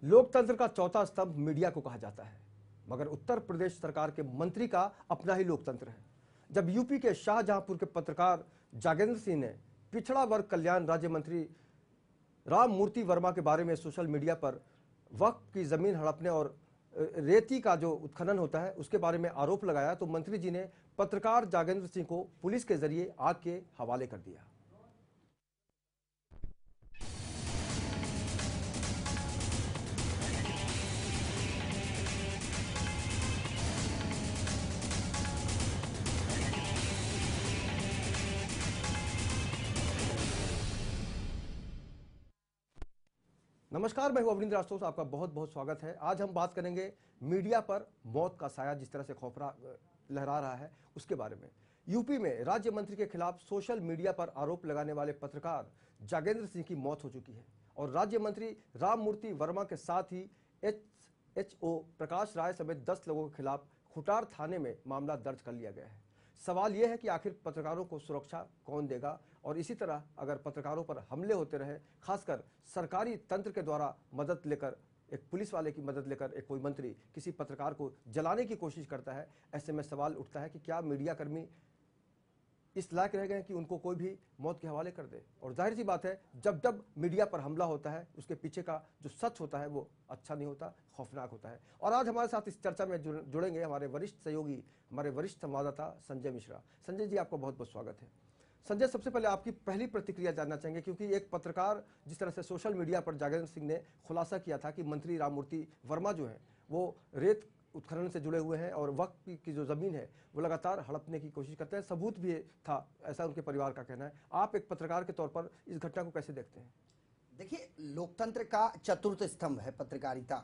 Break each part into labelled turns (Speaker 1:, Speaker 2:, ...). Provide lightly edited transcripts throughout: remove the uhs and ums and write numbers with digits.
Speaker 1: लोकतंत्र का चौथा स्तंभ मीडिया को कहा जाता है, मगर उत्तर प्रदेश सरकार के मंत्री का अपना ही लोकतंत्र है। जब यूपी के शाहजहांपुर के पत्रकार जागेंद्र सिंह ने पिछड़ा वर्ग कल्याण राज्य मंत्री राम मूर्ति वर्मा के बारे में सोशल मीडिया पर वक्फ की जमीन हड़पने और रेती का जो उत्खनन होता है उसके बारे में आरोप लगाया, तो मंत्री जी ने पत्रकार जागेंद्र सिंह को पुलिस के जरिए आग के हवाले कर दिया। नमस्कार, मैं हूं अवनींद्र आशुतोष, आपका बहुत बहुत स्वागत है। आज हम बात करेंगे मीडिया पर मौत का साया जिस तरह से खौफरा लहरा रहा है उसके बारे में। यूपी में राज्य मंत्री के खिलाफ सोशल मीडिया पर आरोप लगाने वाले पत्रकार जागेंद्र सिंह की मौत हो चुकी है और राज्य मंत्री राम मूर्ति वर्मा के साथ ही एचओ प्रकाश राय समेत 10 लोगों के खिलाफ खुटार थाने में मामला दर्ज कर लिया गया है। सवाल यह है कि आखिर पत्रकारों को सुरक्षा कौन देगा, और इसी तरह अगर पत्रकारों पर हमले होते रहे, खासकर सरकारी तंत्र के द्वारा मदद लेकर, एक पुलिस वाले की मदद लेकर एक कोई मंत्री किसी पत्रकार को जलाने की कोशिश करता है, ऐसे में सवाल उठता है कि क्या मीडिया कर्मी इस लायक रह गए कि उनको कोई भी मौत के हवाले कर दे। और जाहिर सी बात है, जब जब मीडिया पर हमला होता है उसके पीछे का जो सच होता है वो अच्छा नहीं होता, खौफनाक होता है। और आज हमारे साथ इस चर्चा में जुड़ेंगे हमारे वरिष्ठ सहयोगी, हमारे वरिष्ठ संवाददाता संजय मिश्रा। संजय जी, आपका बहुत बहुत स्वागत है। संजय, सबसे पहले आपकी पहली प्रतिक्रिया जानना चाहेंगे, क्योंकि एक पत्रकार जिस तरह से सोशल मीडिया पर जागेंद्र सिंह ने खुलासा किया था कि मंत्री राम मूर्ति वर्मा जो है वो रेत उत्खनन से जुड़े हुए हैं और वक्त की जो जमीन है वो लगातार हड़पने की कोशिश करते हैं, सबूत भी था, ऐसा उनके परिवार का कहना है। आप एक पत्रकार के तौर पर इस घटना को कैसे देखते हैं?
Speaker 2: देखिए, लोकतंत्र का चतुर्थ स्तंभ है पत्रकारिता।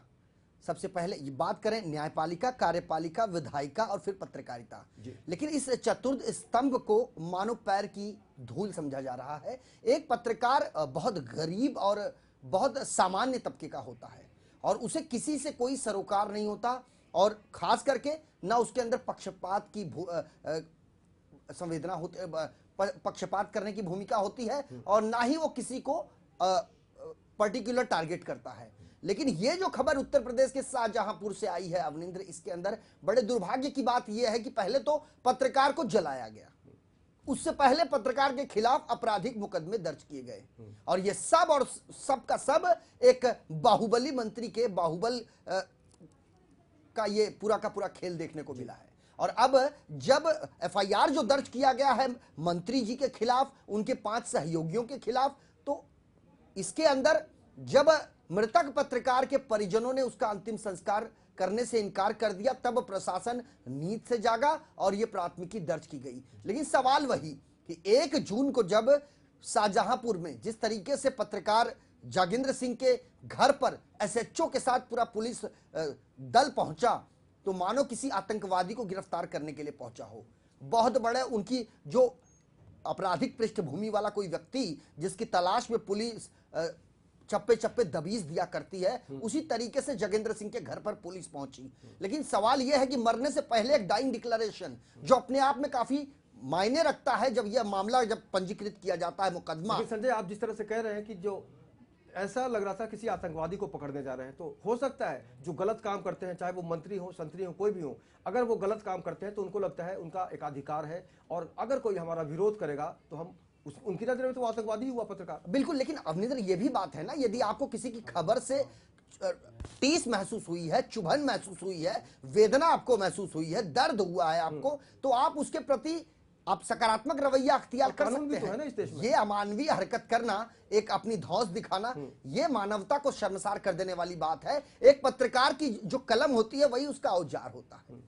Speaker 2: सबसे पहले ये बात करें न्यायपालिका, कार्यपालिका, विधायिका और फिर पत्रकारिता। लेकिन इस चतुर्थ स्तंभ को मानव पैर की धूल समझा जा रहा है। एक पत्रकार बहुत गरीब और बहुत सामान्य तबके का होता है और उसे किसी से कोई सरोकार नहीं होता, और खास करके ना उसके अंदर पक्षपात की संवेदना होती, पक्षपात करने की भूमिका होती है, और ना ही वो किसी को पर्टिकुलर टारगेट करता है। लेकिन ये जो खबर उत्तर प्रदेश के शाहजहांपुर से आई है अवनिंद्र, इसके अंदर बड़े दुर्भाग्य की बात यह है कि पहले तो पत्रकार को जलाया गया, उससे पहले पत्रकार के खिलाफ आपराधिक मुकदमे दर्ज किए गए, और ये सब और सब का सब एक बाहुबली मंत्री के बाहुबल का ये पूरा का पूरा खेल देखने को मिला है। और अब जब एफआईआर जो दर्ज किया गया है मंत्री जी के खिलाफ, उनके 5 सहयोगियों के खिलाफ, तो इसके अंदर जब मृतक पत्रकार के परिजनों ने उसका अंतिम संस्कार करने से इनकार कर दिया, तब प्रशासन नींद से जागा और यह प्राथमिकी दर्ज की गई। लेकिन सवाल वही कि 1 जून को जब शाहजहांपुर में जिस तरीके से पत्रकार जागेंद्र सिंह के घर पर एसएचओ के साथ पूरा पुलिस दल पहुंचा, तो मानो किसी आतंकवादी को गिरफ्तार करने के लिए पहुंचा हो। बहुत बड़े उनकी जो आपराधिक पृष्ठभूमि वाला कोई व्यक्ति जिसकी तलाश में पुलिस चप्पे चप्पे दबीज दिया करती है, उसी तरीके से जागेंद्र सिंह के घर पर पुलिस पहुंची। लेकिन सवाल यह है कि मरने से पहले एक डाइंग डिक्लेरेशन, जो अपने आप में काफी मायने रखता है जब यह मामला जब पंजीकृत किया जाता है मुकदमा।
Speaker 1: संजय, आप जिस तरह से कह रहे हैं कि जो ऐसा लग रहा था किसी आतंकवादी को पकड़ने जा रहे हैं, तो हो सकता है जो गलत काम करते हैं, चाहे वो मंत्री हो, संतरी हो, कोई भी हो, अगर वो गलत काम करते हैं तो उनको लगता है उनका एक अधिकार है, और अगर कोई हमारा विरोध करेगा तो हम उनकी नजर में तो वो आतंकवादी हुआ पत्रकार।
Speaker 2: बिल्कुल, लेकिन अवनिंद्र ये भी बात है ना, यदि आपको किसी की खबर से टीस महसूस हुई है, चुभन महसूस हुई है, वेदना आपको महसूस हुई है, दर्द हुआ है आपको, तो आप उसके प्रति आप सकारात्मक रवैया अख्तियार कर सकते हैं।
Speaker 1: तो है ना इस देश में।
Speaker 2: ये अमानवीय हरकत करना, एक अपनी धौंस दिखाना, ये मानवता को शर्मसार कर देने वाली बात है। एक पत्रकार की जो कलम होती है वही उसका औजार होता है।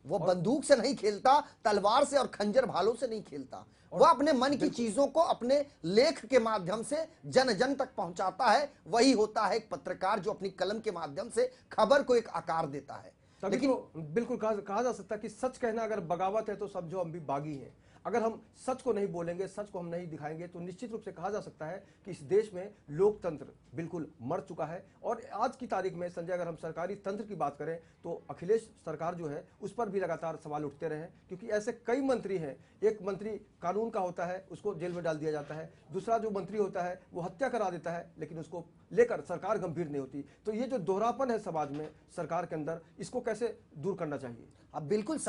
Speaker 2: वो बंदूक से नहीं खेलता, तलवार से और खंजर भालों से नहीं खेलता, वो अपने मन की चीजों को अपने लेख के माध्यम से जन जन तक पहुंचाता है। वही होता है एक पत्रकार जो अपनी कलम के माध्यम से खबर को एक आकार देता है।
Speaker 1: लेकिन तो बिल्कुल कहा जा सकता है कि सच कहना अगर बगावत है तो समझो हम भी बागी हैं। अगर हम सच को नहीं बोलेंगे, सच को हम नहीं दिखाएंगे, तो निश्चित रूप से कहा जा सकता है कि इस देश में लोकतंत्र बिल्कुल मर चुका है। और आज की तारीख में संजय, अगर हम सरकारी तंत्र की बात करें तो अखिलेश सरकार जो है उस पर भी लगातार सवाल उठते रहे हैं, क्योंकि ऐसे कई मंत्री हैं। एक मंत्री कानून का होता है, उसको जेल में डाल दिया जाता है, दूसरा जो मंत्री होता है वो हत्या करा देता है, लेकिन उसको लेकर सरकार गंभीर नहीं होती। तो ये जो दोहरापन है समाज में, सरकार के अंदर, इसको कैसे दूर करना चाहिए?
Speaker 2: अब बिल्कुल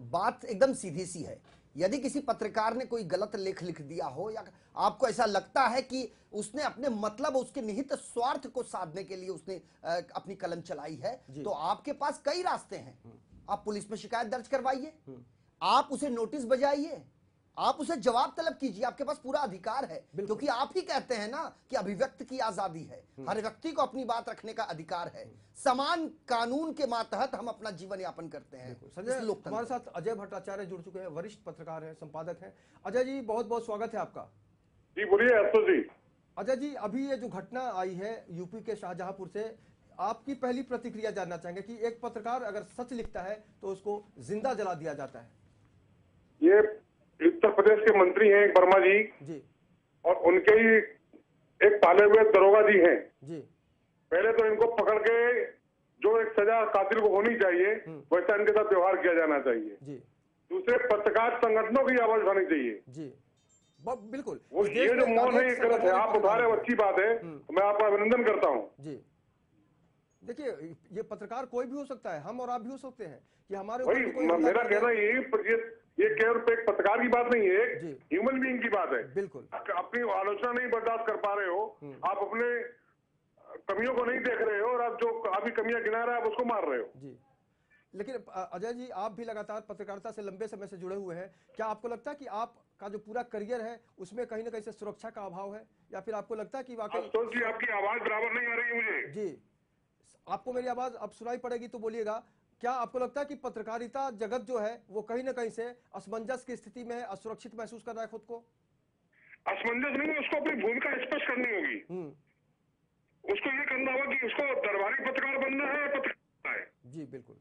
Speaker 2: बात एकदम सीधी सी है। यदि किसी पत्रकार ने कोई गलत लेख लिख दिया हो, या आपको ऐसा लगता है कि उसने अपने मतलब, उसके निहित स्वार्थ को साधने के लिए उसने अपनी कलम चलाई है, तो आपके पास कई रास्ते हैं। आप पुलिस में शिकायत दर्ज करवाइए, आप उसे नोटिस बजाइए, आप उसे जवाब तलब कीजिए, आपके पास पूरा अधिकार है। क्योंकि आप ही कहते हैं ना कि अभिव्यक्ति की आजादी है, हर व्यक्ति को अपनी बात रखने का अधिकार है, समान कानून के मातहत हम अपना जीवन यापन करते हैं।
Speaker 1: संजय, हमारे साथ अजय भट्टाचार्य जुड़ चुके हैं, वरिष्ठ पत्रकार हैं, संपादक हैं। अजय जी, बहुत बहुत स्वागत है आपका।
Speaker 3: जी बोलिए अरशद जी।
Speaker 1: अजय जी, अभी ये जो घटना आई है यूपी के शाहजहांपुर से, आपकी पहली प्रतिक्रिया जानना चाहेंगे कि एक पत्रकार अगर सच लिखता है तो उसको जिंदा जला दिया जाता है।
Speaker 3: ये उत्तर प्रदेश के मंत्री हैं एक वर्मा जी, और उनके ही एक पाले हुए दरोगा जी हैं जी। पहले तो इनको पकड़ के जो एक सजा कातिल को होनी चाहिए वैसा इनके साथ व्यवहार किया जाना चाहिए जी। दूसरे पत्रकार संगठनों की आवाज उठानी चाहिए जी।
Speaker 1: बिल्कुल,
Speaker 3: वो ये जो मौन है ये गलत है। आप उठा रहे हो, अच्छी बात है, मैं आपका अभिनंदन करता हूँ जी।
Speaker 1: देखिए, ये पत्रकार कोई भी हो सकता है, हम और आप भी हो सकते हैं कि हमारे
Speaker 3: मेरा कहना ये केवल एक पत्रकार की बात नहीं है, एक ह्यूमन बीइंग की बात है। बिल्कुल, अपनी आलोचना नहीं बर्दाश्त कर पा रहे हो, आप अपने कमियों को नहीं देख रहे हो, और आप जो अभी कमियां गिना रहे हो आप उसको मार रहे हो जी।
Speaker 1: लेकिन अजय जी, आप भी लगातार पत्रकारिता से लंबे समय से जुड़े हुए हैं, क्या आपको लगता है कि आपका जो पूरा करियर है उसमें कहीं ना कहीं से सुरक्षा का अभाव है, या फिर आपको लगता है कि वाकई?
Speaker 3: जी, आपकी आवाज बराबर नहीं आ रही है मुझे
Speaker 1: जी। आपको मेरी आवाज अब सुनाई पड़ेगी तो बोलिएगा। क्या आपको लगता है कि पत्रकारिता जगत जो है वो कहीं ना कहीं से असमंजस की स्थिति में है, असुरक्षित महसूस कर रहा है खुद को?
Speaker 3: असमंजस नहीं, उसको अपनी भूमिका स्पष्ट करनी होगी। उसको ये करना होगा कि उसको दरबारी पत्रकार बनना है या पत्रकार है जी। बिल्कुल,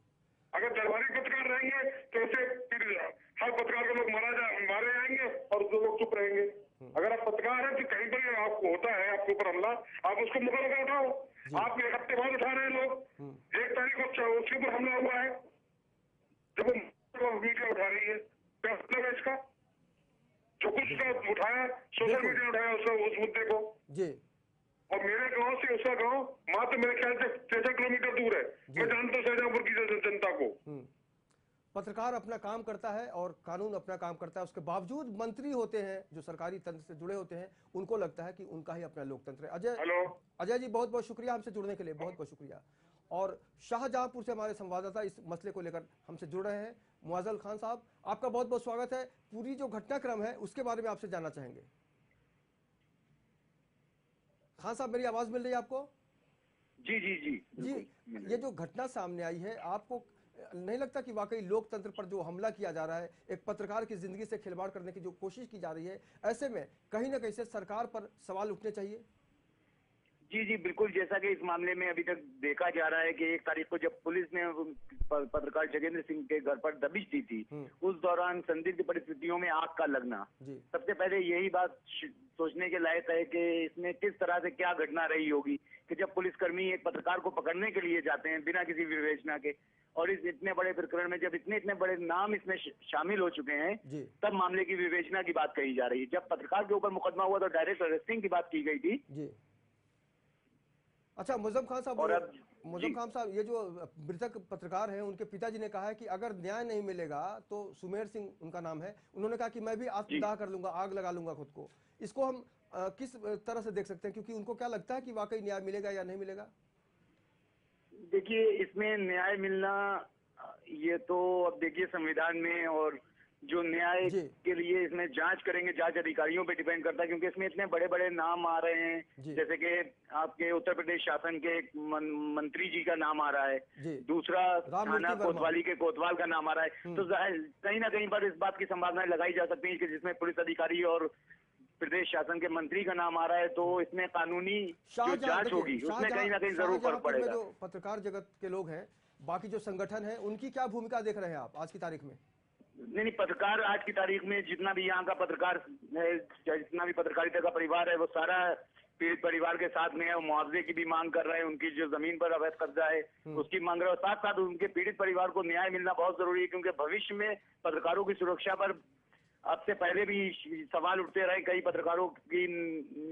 Speaker 3: अगर दरबारी पत्रकार रहेंगे तो उसे फिर हर पत्रकार को लोग मारे जाएंगे और जो लोग चुप रहेंगे। अगर आप पत्रकार हैं तो कहीं पर आपको होता है आपके ऊपर हमला, आप उसको मुकदमा उठाओ। आप एक हफ्ते बाद उठा रहे हैं लोग, 1 तारीख को उसके ऊपर हमला हुआ है, जब वो मीडिया उठा रही है, क्या मतलब है इसका? जो कुछ उठाया सोशल मीडिया उठाया उस मुद्दे को जी। और मेरे गांव से उसका गांव मात्र मेरे ख्याल से 63 किलोमीटर दूर है। मैं जानता हूँ शाहजहांपुर की जनता को।
Speaker 1: पत्रकार अपना काम करता है और कानून अपना काम करता है, उसके बावजूद मंत्री होते हैं जो सरकारी तंत्र से जुड़े होते हैं, उनको लगता है कि उनका ही अपना लोकतंत्र है। अजय जी, बहुत बहुत शुक्रिया हमसे जुड़ने के लिए, बहुत बहुत शुक्रिया। और शाहजहांपुर से हमारे संवाददाता इस मसले को लेकर हमसे जुड़ रहे हैं। मुआज्जल खान साहब, आपका बहुत बहुत स्वागत है। पूरी जो घटनाक्रम है उसके बारे में आपसे जानना चाहेंगे। खान साहब, मेरी आवाज मिल रही है आपको?
Speaker 4: जी जी जी
Speaker 1: जी। ये जो घटना सामने आई है, आपको नहीं लगता कि वाकई लोकतंत्र पर जो हमला किया जा रहा है, एक पत्रकार की जिंदगी से खिलवाड़ करने की जो कोशिश की जा रही है, ऐसे में कहीं ना कहीं से सरकार पर सवाल उठने चाहिए?
Speaker 4: जी जी बिल्कुल। जैसा कि इस मामले में अभी तक देखा जा रहा है कि 1 तारीख को जब पुलिस ने पत्रकार जगेंद्र सिंह के घर पर दबिश दी थी, उस दौरान संदिग्ध परिस्थितियों में आग का लगना, सबसे पहले यही बात सोचने के लायक है कि इसमें किस तरह से क्या घटना रही होगी कि जब पुलिसकर्मी एक पत्रकार को पकड़ने के लिए जाते हैं बिना किसी विवेचना के, और इस इतने बड़े प्रकरण में जब इतने बड़े नाम इसमें शामिल हो चुके हैं, तब मामले की विवेचना की बात कही जा रही है। जब पत्रकार के ऊपर मुकदमा हुआ तो डायरेक्ट अरेस्टिंग की बात की गई थी जी।
Speaker 1: अच्छा, मुअज्जम खान साहब, ये जो मृतक पत्रकार हैं उनके पिताजी ने कहा है कि अगर न्याय नहीं मिलेगा तो सुमेर सिंह उनका नाम है, उन्होंने कहा कि मैं भी आत्मदाह कर लूंगा, आग लगा लूंगा खुद को। इसको हम किस तरह से देख सकते हैं, क्योंकि उनको क्या लगता है कि वाकई न्याय मिलेगा या नहीं मिलेगा?
Speaker 4: देखिए, इसमें न्याय मिलना, ये तो अब देखिए संविधान में, और जो न्याय के लिए इसमें जांच करेंगे जांच अधिकारियों पे डिपेंड करता है, क्योंकि इसमें इतने बड़े बड़े नाम आ रहे हैं, जैसे कि आपके उत्तर प्रदेश शासन के मंत्री जी का नाम आ रहा है, दूसरा थाना कोतवाली के कोतवाल का नाम आ रहा है, तो कहीं ना कहीं पर इस बात की संभावनाएं लगाई जा सकती है कि जिसमें पुलिस अधिकारी और प्रदेश शासन के मंत्री का नाम आ रहा है, तो इसमें कानूनी जो जांच होगी उसमें कहीं ना कहीं जरूर फर्क पड़ेगा।
Speaker 1: जो पत्रकार जगत के लोग हैं, बाकी जो संगठन है, उनकी क्या भूमिका देख रहे हैं आप आज की तारीख में?
Speaker 4: नहीं, पत्रकार आज की तारीख में जितना भी यहाँ का पत्रकार है, जितना भी पत्रकारिता का परिवार है, वो सारा पीड़ित परिवार के साथ में है। मुआवजे की भी मांग कर रहे हैं, उनकी जो जमीन पर अवैध कब्जा है उसकी मांग रहे हैं, और साथ साथ उनके पीड़ित परिवार को न्याय मिलना बहुत जरूरी है, क्योंकि भविष्य में पत्रकारों की सुरक्षा पर अब से पहले भी सवाल उठते रहे। कई पत्रकारों की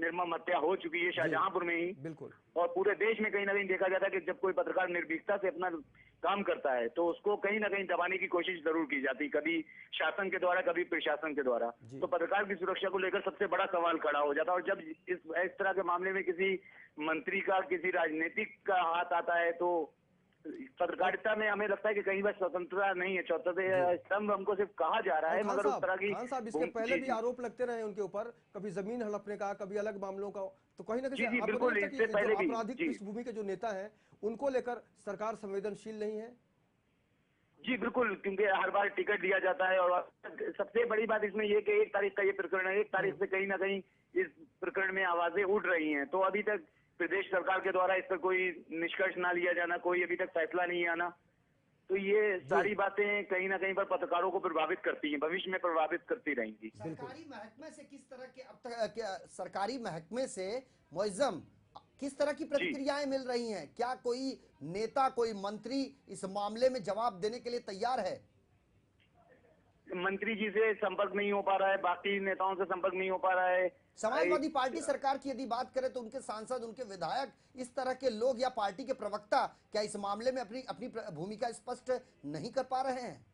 Speaker 4: निर्मम हत्या हो चुकी है शाहजहांपुर में ही,
Speaker 1: बिल्कुल,
Speaker 4: और पूरे देश में कहीं ना कहीं देखा जाता है कि जब कोई पत्रकार निर्भीकता से अपना काम करता है तो उसको कहीं ना कहीं दबाने की कोशिश जरूर की जाती, कभी शासन के द्वारा, कभी प्रशासन के द्वारा। तो पत्रकार की सुरक्षा को लेकर सबसे बड़ा सवाल खड़ा हो जाता है, और जब इस तरह के मामले में किसी मंत्री का, किसी राजनीतिक का हाथ आता है, तो पत्रकारिता में हमें लगता है कि कहीं बार स्वतंत्रता नहीं है। चौथा स्तंभ हमको सिर्फ कहा जा रहा है, मगर उस तरह की
Speaker 1: खान साहब इसके पहले भी आरोप लगते रहे उनके ऊपर, कभी जमीन हड़पने का, कभी अलग मामलों का, तो कहीं ना कहीं
Speaker 4: बिल्कुल इससे पहले भी
Speaker 1: आपराधिक पृष्ठभूमि के जो नेता हैं उनको लेकर सरकार संवेदनशील नहीं है।
Speaker 4: जी बिल्कुल, क्योंकि हर बार टिकट दिया जाता है, और सबसे बड़ी बात इसमें यह कि 1 तारीख का ये प्रकरण है, 1 तारीख से कहीं ना कहीं इस प्रकरण में आवाजें उठ रही हैं, तो अभी तक प्रदेश सरकार के द्वारा इस पर कोई निष्कर्ष ना लिया जाना, कोई अभी तक फैसला नहीं आना, तो ये सारी बातें कहीं ना कहीं पर पत्रकारों को प्रभावित करती हैं, भविष्य में प्रभावित करती रहेंगी।
Speaker 2: सरकारी महकमे से किस तरह के अब तक सरकारी महकमे से मुअज्जम किस तरह की प्रतिक्रियाएं मिल रही हैं? क्या कोई नेता, कोई मंत्री इस मामले में जवाब देने के लिए तैयार है?
Speaker 4: मंत्री जी से संपर्क नहीं हो पा रहा है, बाकी नेताओं से संपर्क नहीं हो पा रहा है।
Speaker 2: समाजवादी पार्टी सरकार की यदि बात करें तो उनके सांसद, उनके विधायक, इस तरह के लोग या पार्टी के प्रवक्ता क्या इस मामले में अपनी भूमिका स्पष्ट नहीं कर पा रहे हैं?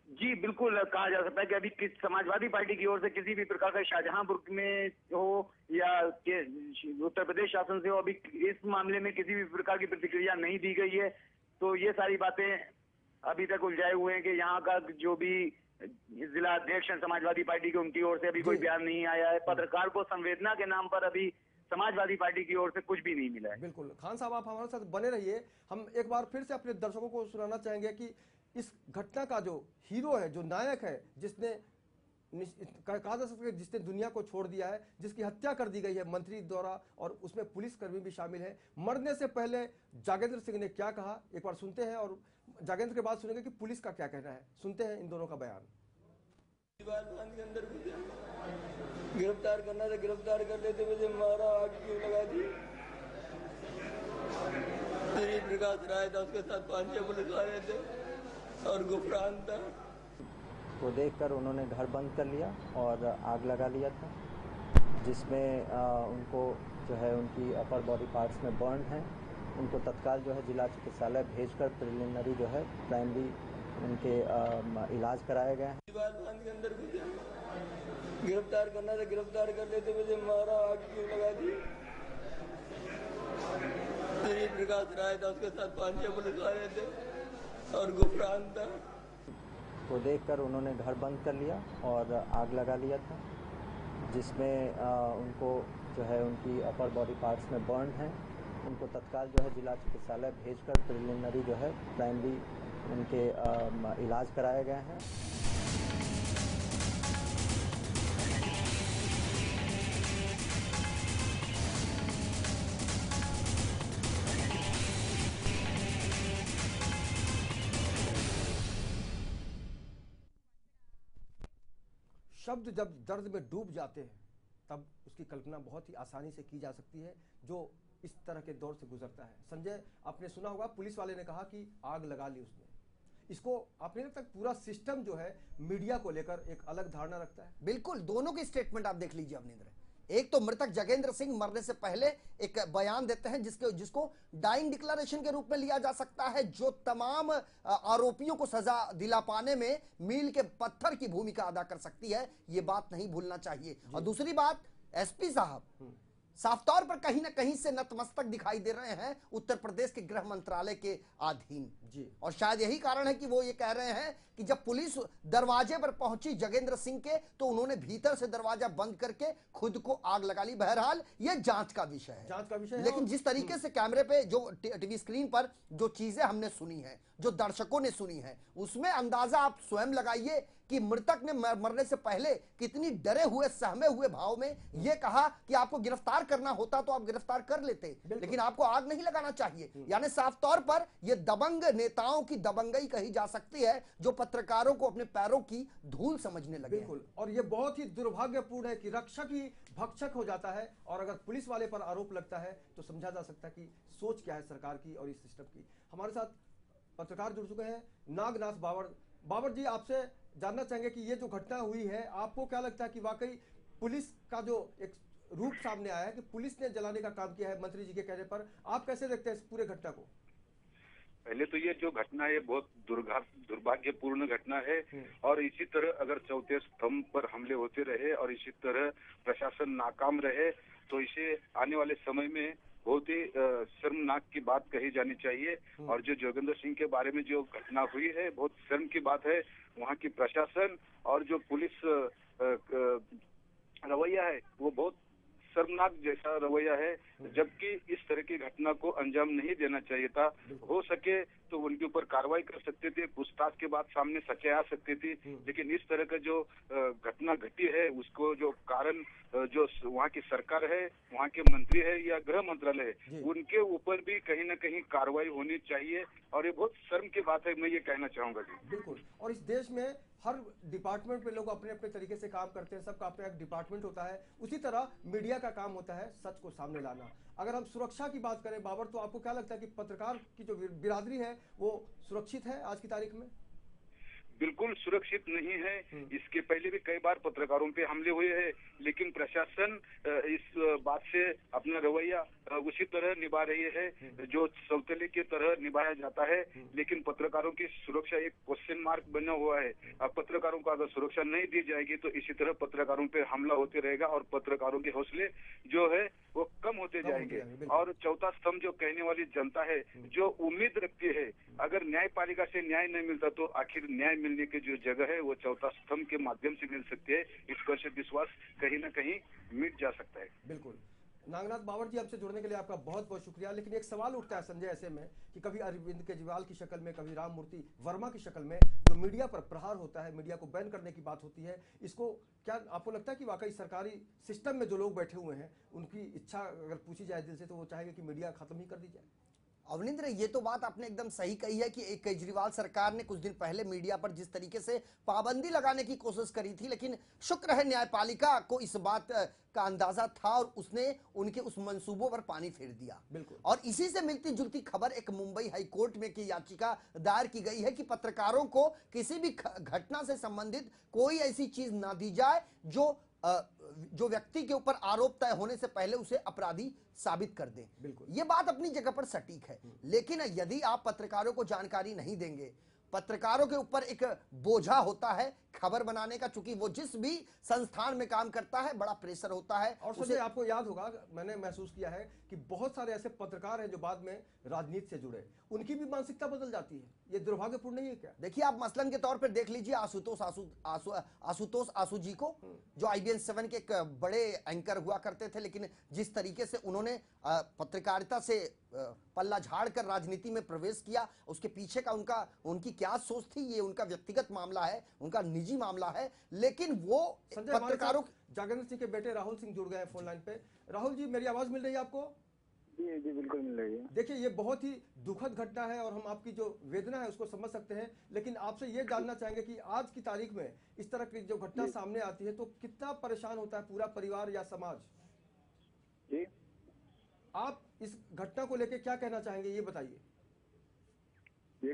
Speaker 4: जी बिल्कुल, कहा जा सकता है कि अभी समाजवादी पार्टी की ओर से किसी भी प्रकार का शाहजहांपुर में हो या उत्तर प्रदेश शासन से हो, अभी इस मामले में किसी भी प्रकार की प्रतिक्रिया नहीं दी गई है। तो ये सारी बातें अभी तक उलझाए हुए हैं कि यहाँ का जो भी जिला अध्यक्ष हैं समाजवादी पार्टी के, उनकी ओर से अभी कोई बयान नहीं आया है। पत्रकार को संवेदना के नाम पर अभी समाजवादी पार्टी की ओर से कुछ भी नहीं मिला है।
Speaker 1: बिल्कुल, खान साहब आप हमारे साथ बने रहिए। हम एक बार फिर से अपने दर्शकों को सुनाना चाहेंगे कि इस घटना का जो हीरो है, जो नायक है, जिसने कहा जा सकता है जिसने दुनिया को छोड़ दिया है, जिसकी हत्या कर दी गई है मंत्री द्वारा, और उसमें पुलिसकर्मी भी शामिल है, मरने से पहले जागेंद्र सिंह ने क्या कहा, एक बार सुनते हैं, और जागेंद्र के बाद सुनेंगे कि पुलिस का क्या कहना है। सुनते हैं इन दोनों का बयान।
Speaker 5: के अंदर गिरफ्तार करना था, गिरफ्तार कर लेते, मुझे मारा, आग क्यों लगा दी? प्रकाश राय था, उसके साथ 5-6 पुलिस वाले थे और गुफरान था।
Speaker 6: को देखकर उन्होंने घर बंद कर लिया और आग लगा लिया था, जिसमें उनको जो है उनकी अपर बॉडी पार्ट्स में बर्न है। उनको तत्काल जो है जिला चिकित्सालय भेजकर प्रिलिमिनरी जो है प्राइमरी उनके इलाज कराया गया है।
Speaker 5: के अंदर गिरफ्तार करना था, गिरफ्तार कर लेते, मुझे मारा, आग क्यों लगा दी? प्रकाश राय था, उसके साथ 5-6 पुलिस वाले थे और गुफरान था।
Speaker 6: को देखकर उन्होंने घर बंद कर लिया और आग लगा लिया था, जिसमें उनको जो है उनकी अपर बॉडी पार्ट्स में बर्न है। उनको तत्काल जो है जिला चिकित्सालय भेजकर प्रिलिमिनरी जो है प्राइमरी उनके इलाज कराया गया है।
Speaker 1: शब्द जब दर्द में डूब जाते हैं तब उसकी कल्पना बहुत ही आसानी से की जा सकती है, जो इस तरह के दौर से गुजरता है। संजय, आपने सुना होगा पुलिस वाले ने कहा कि आग लगा ली उसने। इसको आपने तक पूरा सिस्टम जो है मीडिया को लेकर एक अलग धारणा रखता है।
Speaker 2: बिल्कुल, दोनों के स्टेटमेंट आप देख लीजिए अवनिंद्र। एक तो मृतक जगेंद्र सिंह मरने से पहले एक बयान देते हैं जिसको डाइंग डिक्लेरेशन के रूप में लिया जा सकता है, जो तमाम आरोपियों को सजा दिला पाने में मील के पत्थर की भूमिका अदा कर सकती है। ये बात नहीं भूलना चाहिए। और दूसरी बात, एसपी साहब साफ तौर पर कहीं ना कहीं से नतमस्तक दिखाई दे रहे हैं उत्तर प्रदेश के गृह मंत्रालय के अधीन जी। और शायद यही कारण है कि वो ये कह रहे हैं कि जब पुलिस दरवाजे पर पहुंची जगेंद्र सिंह के, तो उन्होंने भीतर से दरवाजा बंद करके खुद को आग लगा ली। बहरहाल ये जांच का विषय है,
Speaker 1: जांच का विषय है।
Speaker 2: लेकिन जिस तरीके से कैमरे पे जो टीवी स्क्रीन पर जो चीजें हमने सुनी है, जो दर्शकों ने सुनी है, उसमें अंदाजा आप स्वयं लगाइए कि मृतक ने मरने से पहले कितनी डरे हुए सहमे हुए भाव में ये कहा कि आपको गिरफ्तार करना होता तो आप गिरफ्तार कर लेते, लेकिन आपको आग नहीं लगाना चाहिए। यानी साफ तौर पर ये दबंग नेताओं की दबंगई कही जा सकती है जो पत्रकारों को अपने पैरों की धूल समझने लगे।
Speaker 1: बिल्कुल, और ये बहुत ही दुर्भाग्यपूर्ण है कि रक्षक ही भक्षक हो जाता है, और अगर पुलिस वाले पर आरोप लगता है तो समझा जा सकता है कि सोच क्या है सरकार की और इस सिस्टम की। हमारे साथ पत्रकार जुड़ चुके हैं नागनाथ बाबर जी, आपसे जानना चाहेंगे कि ये जो घटना हुई है, आपको क्या लगता है कि वाकई पुलिस का जो एक रूप सामने आया है कि पुलिस ने जलाने का काम किया है मंत्री जी के कहने पर, आप कैसे देखते हैं इस पूरे घटना को?
Speaker 7: पहले तो ये जो घटना है बहुत दुर्भाग्यपूर्ण घटना है, और इसी तरह अगर चौथे स्तंभ पर हमले होते रहे और इसी तरह प्रशासन नाकाम रहे तो इसे आने वाले समय में बहुत ही शर्मनाक की बात कही जानी चाहिए। और जो जोगेंद्र सिंह के बारे में जो घटना हुई है बहुत शर्म की बात है। वहाँ की प्रशासन और जो पुलिस रवैया है वो बहुत शर्मनाक जैसा रवैया है, जबकि इस तरह की घटना को अंजाम नहीं देना चाहिए था। हो सके तो उनके ऊपर कार्रवाई कर सकते थे, पूछताछ के बाद सामने सच्चाई आ सकती थी, लेकिन इस तरह का जो घटना घटी है उसको जो कारण जो वहाँ की सरकार है, वहाँ के मंत्री है या गृह मंत्रालय है, उनके ऊपर भी कहीं ना कहीं कार्रवाई होनी चाहिए, और ये बहुत शर्म की बात है, मैं ये कहना चाहूंगा जी।
Speaker 1: बिल्कुल, और इस देश में हर डिपार्टमेंट में लोग अपने अपने तरीके से काम करते हैं, सबका अपना एक डिपार्टमेंट होता है, उसी तरह मीडिया का काम होता है सच को सामने लाना। अगर हम सुरक्षा की बात करें बाबर, तो आपको क्या लगता है कि पत्रकार की जो बिरादरी है वो सुरक्षित है आज की तारीख में?
Speaker 7: बिल्कुल सुरक्षित नहीं है। इसके पहले भी कई बार पत्रकारों पे हमले हुए हैं, लेकिन प्रशासन इस बात से अपना रवैया उसी तरह निभा रही है जो सौतेले की तरह निभाया जाता है, लेकिन पत्रकारों की सुरक्षा एक क्वेश्चन मार्क बना हुआ है। अब पत्रकारों को अगर सुरक्षा नहीं दी जाएगी तो इसी तरह पत्रकारों पे हमला होते रहेगा और पत्रकारों के हौसले जो है वो कम होते जाएंगे। और चौथा स्तंभ जो कहने वाली जनता है जो उम्मीद रखती है, अगर न्यायपालिका से न्याय नहीं मिलता तो आखिर न्याय मिलने की जो जगह है वो चौथा स्तंभ के माध्यम से मिल सकती है। इस पर से विश्वास कहीं ना कहीं मिट जा सकता है।
Speaker 1: बिल्कुल, नागनाथ बाबर जी, आपसे जुड़ने के लिए आपका बहुत बहुत शुक्रिया। लेकिन एक सवाल उठता है संजय ऐसे में कि कभी अरविंद केजरीवाल की शक्ल में, कभी राममूर्ति वर्मा की शक्ल में जो मीडिया पर प्रहार होता है, मीडिया को बैन करने की बात होती है, इसको क्या आपको लगता है कि वाकई सरकारी सिस्टम में जो लोग बैठे हुए हैं उनकी इच्छा अगर पूछी जाए दिल से तो वो चाहेंगे कि मीडिया खत्म ही कर दी जाए?
Speaker 2: अवनिंद्र, ये तो बात आपने एकदम सही कही है कि एक केजरीवाल सरकार ने कुछ दिन पहले मीडिया पर जिस तरीके से पाबंदी लगाने की कोशिश करी थी, लेकिन शुक्र है न्यायपालिका को इस बात का अंदाजा था और उसने उनके उस मंसूबों पर पानी फेर दिया।
Speaker 1: बिल्कुल,
Speaker 2: और इसी से मिलती जुलती खबर एक मुंबई हाईकोर्ट में की याचिका दायर की गई है कि पत्रकारों को किसी भी घटना से संबंधित कोई ऐसी चीज ना दी जाए जो व्यक्ति के ऊपर आरोप तय होने से पहले उसे अपराधी साबित कर दें।
Speaker 1: बिल्कुल,
Speaker 2: यह बात अपनी जगह पर सटीक है, लेकिन यदि आप पत्रकारों को जानकारी नहीं देंगे, पत्रकारों के ऊपर एक बोझा होता है खबर बनाने का, चूंकि वो जिस भी संस्थान में काम करता है बड़ा प्रेशर होता है।
Speaker 1: और उसे आपको याद होगा, मैंने महसूस किया है कि बहुत सारे ऐसे पत्रकार हैं जो बाद में राजनीति से जुड़े, उनकी भी मानसिकता बदल जाती है। ये दुर्भाग्यपूर्ण नहीं है क्या?
Speaker 2: देखिए, आप मसलन के तौर पर देख लीजिए आशुतोष आसू जी को, जो IBN 7 के एक बड़े एंकर हुआ करते थे, लेकिन जिस तरीके से उन्होंने पत्रकारिता से पल्ला झाड़ कर राजनीति में प्रवेश किया, उसके पीछे का उनकी क्या सोच थी ये उनका व्यक्तिगत मामला है, उनका निजी मामला है, लेकिन वो पत्रकारों।
Speaker 1: जोगेंद्र सिंह के बेटे राहुल सिंह जुड़ गए फोन लाइन पे। राहुल जी, मेरी आवाज मिल रही है आपको?
Speaker 8: जी जी बिल्कुल मिल रही है।
Speaker 1: देखिए, ये बहुत ही दुखद घटना है और हम आपकी जो वेदना है उसको समझ सकते हैं, लेकिन आपसे ये जानना चाहेंगे कि आज की तारीख में इस तरह की जो घटना सामने आती है तो कितना परेशान होता है पूरा परिवार या समाज?
Speaker 8: जी,
Speaker 1: आप इस घटना को लेकर क्या कहना चाहेंगे, ये बताइए।
Speaker 8: ये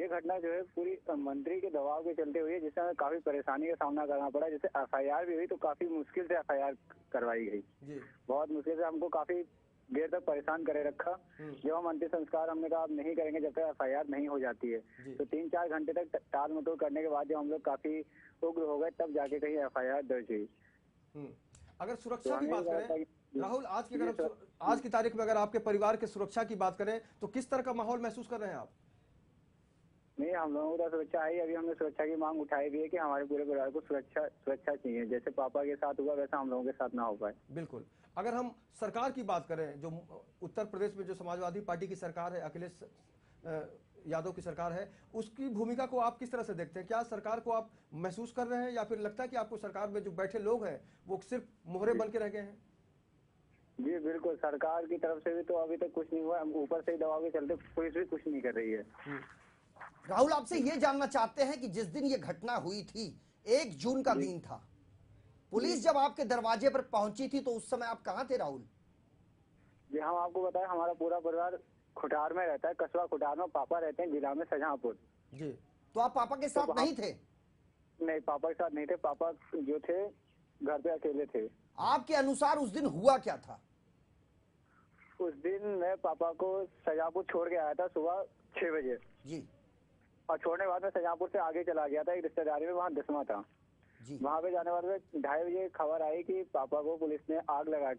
Speaker 8: घटना जो है पूरी मंत्री के दबाव के चलते हुई है, जिससे हमें काफी परेशानी का सामना करना पड़ा। जैसे FIR भी हुई तो काफी मुश्किल से FIR करवाई गई जी। बहुत मुश्किल से, हमको काफी देर तक परेशान करे रखा। जब हम अंतिम संस्कार हमने कहा आप नहीं करेंगे जब तक FIR नहीं हो जाती है, तो 3-4 घंटे तक टाल मटोल करने के बाद जब हम लोग काफी उग्र हो गए तब जाके कहीं FIR दर्ज हुई।
Speaker 1: अगर सुरक्षा की बात करें राहुल, आज की तारीख में अगर आपके परिवार के सुरक्षा की बात करें तो किस तरह का माहौल महसूस कर रहे हैं आप?
Speaker 8: नहीं, हम लोगों को सुरक्षा है। अभी हमने सुरक्षा की मांग उठाई भी है कि हमारे पूरे परिवार को सुरक्षा चाहिए। जैसे पापा के साथ हुआ वैसा हम लोगों के साथ ना हो पाए।
Speaker 1: बिल्कुल, अगर हम सरकार की बात करें, जो उत्तर प्रदेश में जो समाजवादी पार्टी की सरकार है, अखिलेश यादव की सरकार है, उसकी भूमिका को आप किस तरह से देखते हैं? क्या सरकार को आप महसूस कर रहे हैं या फिर लगता है कि आपको सरकार में जो बैठे लोग हैं वो सिर्फ मोहरे बन के रह गए हैं?
Speaker 8: जी बिल्कुल, सरकार की तरफ से भी तो अभी तक कुछ नहीं हुआ, ऊपर से ही दबाव के चलते पुलिस भी कुछ नहीं कर रही है।
Speaker 2: राहुल, आपसे ये जानना चाहते हैं कि जिस दिन ये घटना हुई थी, 1 जून का दिन था, पुलिस जब आपके दरवाजे पर पहुंची थी तो उस समय आप कहाँ थे राहुल?
Speaker 8: जी हम आपको बताएं, हमारा पूरा परिवार खुटार में रहता है, कस्बा खुटार में। पापा रहते हैं जिला में शाहजहांपुर।
Speaker 2: जी, तो आप पापा के साथ नहीं थे?
Speaker 8: नहीं, पापा के साथ नहीं थे। पापा जो थे घर पे अकेले थे।
Speaker 2: आपके अनुसार उस दिन हुआ क्या था?
Speaker 8: उस दिन मैं पापा को शाहजहांपुर छोड़ के आया था सुबह 6 बजे
Speaker 2: जी,
Speaker 8: और छोड़ने के बाद में शाहजहांपुर से आगे चला गया था एक रिश्तेदारी में, वहाँ 10वां था
Speaker 2: जी।
Speaker 8: वहाँ पे जाने बाद में 2:30 बजे खबर आई कि पापा को पुलिस ने आग लगा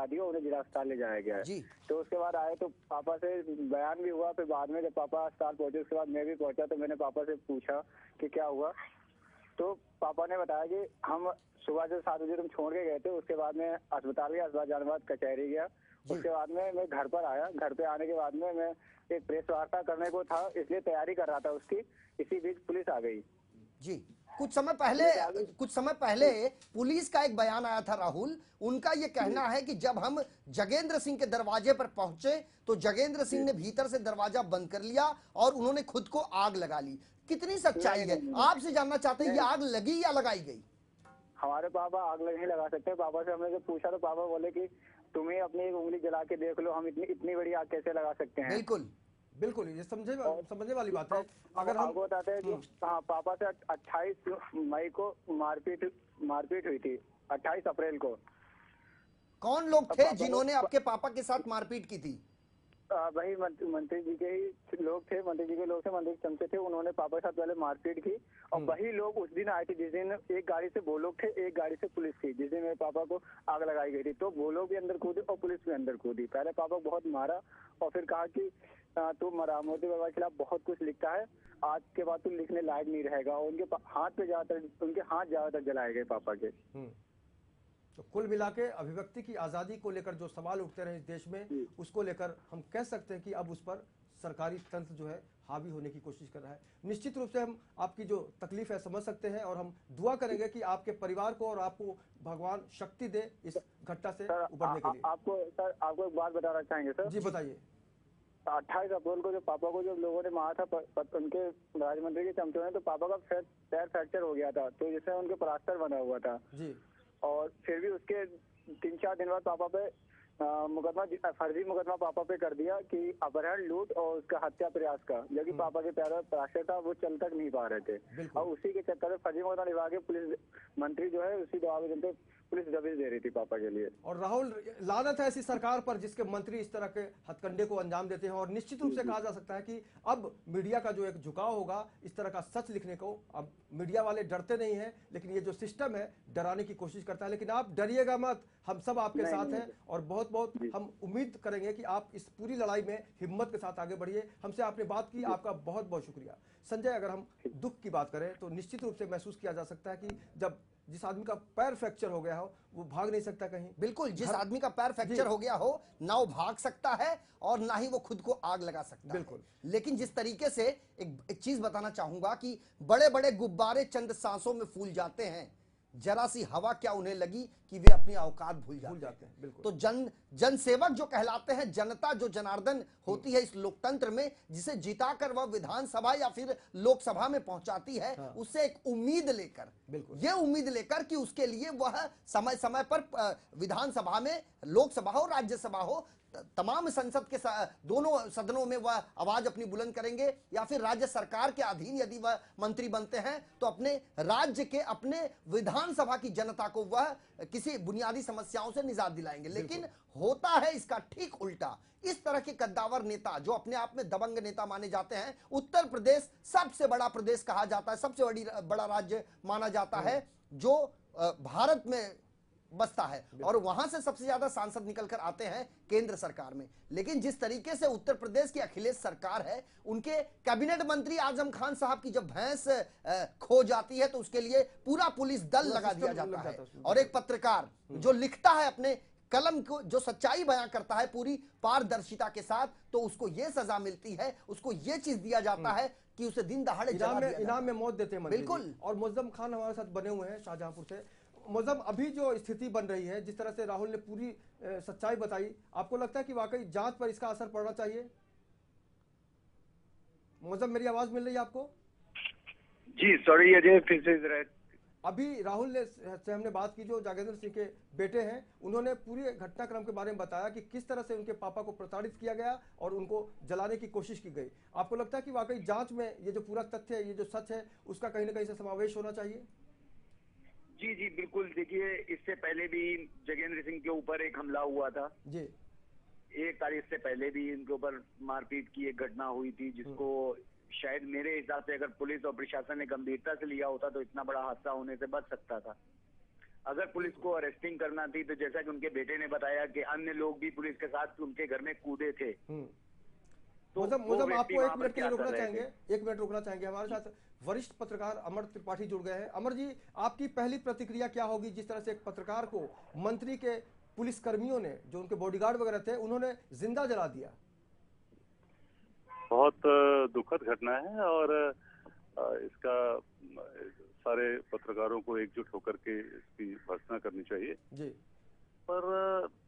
Speaker 8: दी और उन्हें जिला अस्पताल ले जाया गया है
Speaker 2: जी।
Speaker 8: तो उसके बाद आए तो पापा से बयान भी हुआ। फिर बाद में जब पापा अस्पताल पहुंचे उसके बाद मैं भी पहुंचा तो मैंने पापा से पूछा कि क्या हुआ, तो पापा ने बताया कि हम सुबह से 7 बजे तुम छोड़ के गए थे। उसके बाद में अस्पताल गया, अस्पताल जाने के बाद कचहरी गया। उसके बाद में मैं घर पर आया। घर पे आने के बाद में मैं एक प्रेस वार्ता करने को था, इसलिए तैयारी कर रहा था उसकी। इसी बीच पुलिस आ गई
Speaker 2: जी। कुछ समय पहले पुलिस का एक बयान आया था राहुल। उनका ये कहना है कि जब हम जगेंद्र सिंह के दरवाजे पर पहुंचे तो जगेंद्र सिंह ने भीतर से दरवाजा बंद कर लिया और उन्होंने खुद को आग लगा ली। कितनी सच्चाई है? आपसे जानना चाहते हैं, ये आग लगी या लगाई गई?
Speaker 8: हमारे पापा आग नहीं लगा सकते। पापा से हमने जब पूछा तो पापा बोले कि तुम्हें अपनी एक उंगली जला के देख लो, हम इतनी बड़ी आग कैसे लगा सकते हैं।
Speaker 2: बिल्कुल
Speaker 1: बिल्कुल, ये समझने वाली बात है। अगर हम
Speaker 8: बताते हैं कि हाँ, पापा से 28 मई को मारपीट हुई थी, 28 अप्रैल को।
Speaker 2: कौन लोग थे जिन्होंने आपके पापा के साथ मारपीट की थी?
Speaker 8: वही मंत्री जी के ही लोग थे, मंत्री जी के चमचे थे। उन्होंने पापा के साथ पहले मारपीट की और वही लोग उस दिन आए थे जिस दिन एक गाड़ी से वो लोग थे, एक गाड़ी से पुलिस थी। जिस दिन मेरे पापा को आग लगाई गई थी तो वो लोग भी अंदर कूदे और पुलिस भी अंदर कूदी। पहले पापा को बहुत मारा और फिर कहा कि तू मोदी बाबा के खिलाफ बहुत कुछ लिखता है, आज के बाद तू लिखने लायक नहीं रहेगा। उनके हाथ ज्यादातर जलाए गए पापा के।
Speaker 1: तो कुल मिला के अभिव्यक्ति की आज़ादी को लेकर जो सवाल उठते रहे इस देश में, उसको लेकर हम कह सकते हैं कि अब उस पर सरकारी तंत्र जो है हावी होने की कोशिश कर रहा है। निश्चित रूप से हम आपकी जो तकलीफ है समझ सकते हैं और हम दुआ करेंगे कि आपके परिवार को और आपको भगवान शक्ति दे इस घटना से उबरने के लिए।
Speaker 8: आपको एक बात बताना चाहेंगे सर?
Speaker 1: जी बताइए।
Speaker 8: 28 अप्रैल को जो पापा को जो लोगों ने मारा था उनके राज्य मंत्री के चमचों ने, तो पापा का पैर फ्रैक्चर हो गया था, तो जिससे उनके प्लास्टर बना हुआ था
Speaker 1: जी। और
Speaker 8: फिर भी उसके 3-4 दिन बाद पापा पे फर्जी मुकदमा पापा पे कर दिया कि अपहरण, लूट और उसका हत्या प्रयास का, जबकि पापा के पैरों में प्लास्टर था, वो चल तक नहीं पा रहे थे। और उसी के चक्कर में फर्जी मुकदमा निभा के पुलिस मंत्री जो है उसी दबाव के चलते पुलिस दबिश दे रही थी पापा के लिए।
Speaker 1: और राहुल, लानत है ऐसी सरकार पर जिसके मंत्री इस तरह के हथकंडे को अंजाम देते हैं। और निश्चित रूप से कहा जा सकता है कि अब मीडिया का जो एक झुकाव होगा इस तरह का सच लिखने को, अब मीडिया वाले डरते नहीं हैं, लेकिन ये जो सिस्टम है डराने की कोशिश करता है। लेकिन आप डरिएगा मत, हम सब आपके साथ हैं और बहुत हम उम्मीद करेंगे कि आप इस पूरी लड़ाई में हिम्मत के साथ आगे बढ़िए। हमसे आपने बात की, आपका बहुत बहुत शुक्रिया। संजय, अगर हम दुख की बात करें तो निश्चित रूप से महसूस किया जा सकता है कि जब जिस आदमी का पैर फ्रैक्चर हो गया हो वो भाग नहीं सकता कहीं।
Speaker 2: बिल्कुल, जिस आदमी का पैर फ्रैक्चर हो गया हो ना वो भाग सकता है और ना ही वो खुद को आग लगा सकता
Speaker 1: बिल्कुल
Speaker 2: है। लेकिन जिस तरीके से एक चीज बताना चाहूंगा कि बड़े बड़े गुब्बारे चंद सांसों में फूल जाते हैं, जरा सी हवा क्या उन्हें लगी कि वे अपनी औकात भूल जाते हैं।
Speaker 1: बिल्कुल।
Speaker 2: तो जनसेवक जो कहलाते हैं, जनता जो जनार्दन होती है इस लोकतंत्र में, जिसे जिताकर वह विधानसभा या फिर लोकसभा में पहुंचाती है, उससे एक उम्मीद लेकर, ये उम्मीद लेकर कि उसके लिए वह समय समय पर विधानसभा में, लोकसभा हो राज्यसभा हो, तमाम संसद के दोनों सदनों में वह आवाज अपनी बुलंद करेंगे, या फिर राज्य सरकार के अधीन यदि वह मंत्री बनते हैं तो अपने राज्य के, अपने विधानसभा की जनता को वह किसी बुनियादी समस्याओं से निजात दिलाएंगे। लेकिन होता है इसका ठीक उल्टा। इस तरह के कद्दावर नेता जो अपने आप में दबंग नेता माने जाते हैं, उत्तर प्रदेश सबसे बड़ा प्रदेश कहा जाता है, सबसे बड़ा राज्य माना जाता है जो भारत में बसता है, और वहां से सबसे ज्यादा सांसद निकलकर आते हैं केंद्र सरकार में। लेकिन जिस तरीके से उत्तर प्रदेश की अखिलेश सरकार है, उनके कैबिनेट मंत्री आजम खान साहब की जब भैंस खो जाती है तो उसके लिए पूरा पुलिस दल लगा दिया जाता है। और एक पत्रकार जो लिखता है अपने कलम को जो सच्चाई बयां करता है पूरी पारदर्शिता के साथ, तो उसको ये सजा मिलती है, उसको ये चीज दिया जाता है कि उसे दिन दहाड़े
Speaker 1: इनाम में मौत देते हैं।
Speaker 2: बिल्कुल।
Speaker 1: और मुअज्जम खान हमारे साथ बने हुए हैं शाहजहांपुर से। मुअज्जम, अभी जो स्थिति बन रही है, जिस तरह से राहुल ने पूरी सच्चाई बताई, आपको लगता है कि वाकई जांच पर इसका असर पड़ना चाहिए? मुअज्जम, मेरी आवाज मिल रही है आपको?
Speaker 4: जी सॉरी अजय, फिर से
Speaker 1: अभी राहुल से हमने बात की, जो जागेंद्र सिंह के बेटे हैं, उन्होंने पूरी घटनाक्रम के बारे में बताया कि किस तरह से उनके पापा को प्रताड़ित किया गया और उनको जलाने की कोशिश की गई। आपको लगता है कि वाकई जांच में ये जो पूरा तथ्य है, ये जो सच है, उसका कहीं ना कहीं से समावेश होना चाहिए?
Speaker 4: जी जी बिल्कुल। देखिए, इससे पहले भी जगेंद्र सिंह के ऊपर एक हमला हुआ था
Speaker 1: जी।
Speaker 4: 1 तारीख से पहले भी इनके ऊपर मारपीट की एक घटना हुई थी, जिसको शायद मेरे हिसाब से अगर पुलिस और प्रशासन ने गंभीरता से लिया होता तो इतना बड़ा हादसा होने से बच सकता था। अगर पुलिस को अरेस्टिंग करना थी, तो जैसा कि उनके बेटे ने बताया कि अन्य लोग भी पुलिस के साथ उनके घर में कूदे थे।
Speaker 1: तो आपको 1 मिनट के लिए रुकना चाहेंगे, 1 मिनट रुकना चाहेंगे। हमारे साथ वरिष्ठ पत्रकार अमर त्रिपाठी जुड़ गए हैं। अमर जी, आपकी पहली प्रतिक्रिया क्या होगी जिस तरह से एक पत्रकार को मंत्री के पुलिस कर्मियों ने, जो उनके बॉडीगार्ड वगैरह थे, उन्होंने जिंदा जला दिया?
Speaker 9: बहुत दुखद घटना है और इसका सारे पत्रकारों को एकजुट होकर के इसकी भर्त्सना करनी चाहिए
Speaker 1: जी।
Speaker 9: पर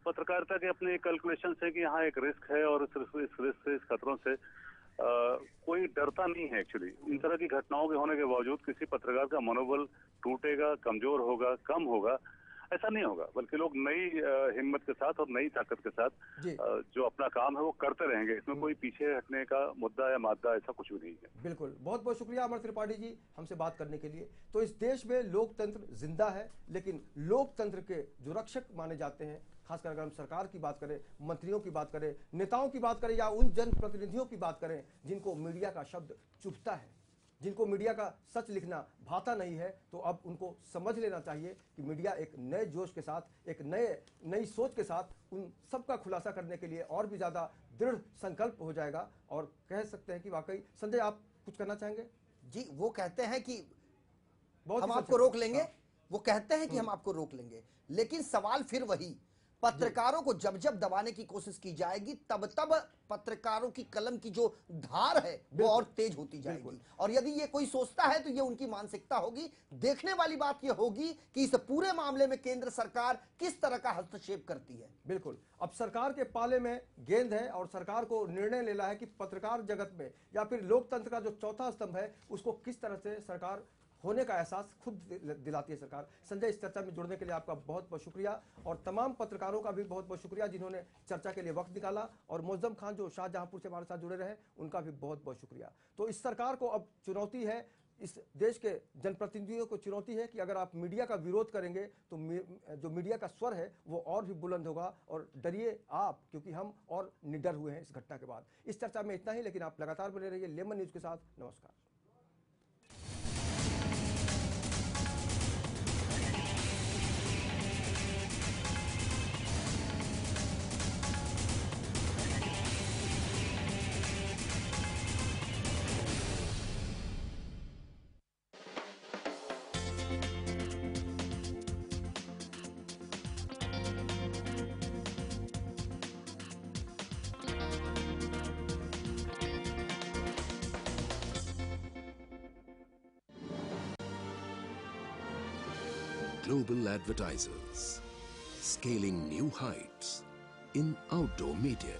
Speaker 9: पत्रकारिता के अपने कैलकुलेशन है कि यहाँ एक रिस्क है और इस रिस्क से, इस खतरों से कोई डरता नहीं है। एक्चुअली इन तरह की घटनाओं के होने के बावजूद किसी पत्रकार का मनोबल टूटेगा, कमजोर होगा, कम होगा, ऐसा नहीं होगा। बल्कि लोग नई हिम्मत के साथ और नई ताकत के साथ जो अपना काम है वो करते रहेंगे। इसमें कोई पीछे हटने का मुद्दा या मादा ऐसा कुछ भी नहीं है।
Speaker 1: बिल्कुल। बहुत बहुत शुक्रिया अमर त्रिपाठी जी हमसे बात करने के लिए। तो इस देश में लोकतंत्र जिंदा है, लेकिन लोकतंत्र के जो रक्षक माने जाते हैं, खासकर अगर हम सरकार की बात करें, मंत्रियों की बात करें, नेताओं की बात करें, या उन जनप्रतिनिधियों की बात करें जिनको मीडिया का शब्द चुभता है, जिनको मीडिया का सच लिखना भाता नहीं है, तो अब उनको समझ लेना चाहिए कि मीडिया एक नए जोश के साथ, एक नई सोच के साथ उन सबका खुलासा करने के लिए और भी ज़्यादा दृढ़ संकल्प हो जाएगा। और कह सकते हैं कि वाकई, संजय आप कुछ करना चाहेंगे?
Speaker 2: जी, वो कहते हैं कि हम आपको रोक लेंगे, वो कहते हैं कि हम आपको रोक लेंगे, लेकिन सवाल फिर वही, पत्रकारों को जब जब दबाने की कोशिश की जाएगी, तब तब पत्रकारों की कलम की जो धार है वो और तेज होती जाएगी। और यदि ये कोई सोचता है तो ये उनकी मानसिकता होगी। देखने वाली बात ये होगी कि इस पूरे मामले में केंद्र सरकार किस तरह का हस्तक्षेप करती है।
Speaker 1: बिल्कुल। अब सरकार के पाले में गेंद है और सरकार को निर्णय लेना है कि पत्रकार जगत में या फिर लोकतंत्र का जो चौथा स्तंभ है, उसको किस तरह से सरकार होने का एहसास खुद दिलाती है सरकार। संजय, इस चर्चा में जुड़ने के लिए आपका बहुत बहुत शुक्रिया, और तमाम पत्रकारों का भी बहुत बहुत शुक्रिया जिन्होंने चर्चा के लिए वक्त निकाला, और मुअज्जम खान जो शाहजहांपुर से हमारे साथ जुड़े रहे, उनका भी बहुत बहुत शुक्रिया। तो इस सरकार को अब चुनौती है, इस देश के जनप्रतिनिधियों को चुनौती है कि अगर आप मीडिया का विरोध करेंगे तो जो मीडिया का स्वर है वो और भी बुलंद होगा। और डरिए आप, क्योंकि हम और निडर हुए हैं इस घटना के बाद। इस चर्चा में इतना ही, लेकिन आप लगातार बने रहिए लेमन न्यूज के साथ। नमस्कार।
Speaker 10: Global advertisers, scaling new heights in outdoor media.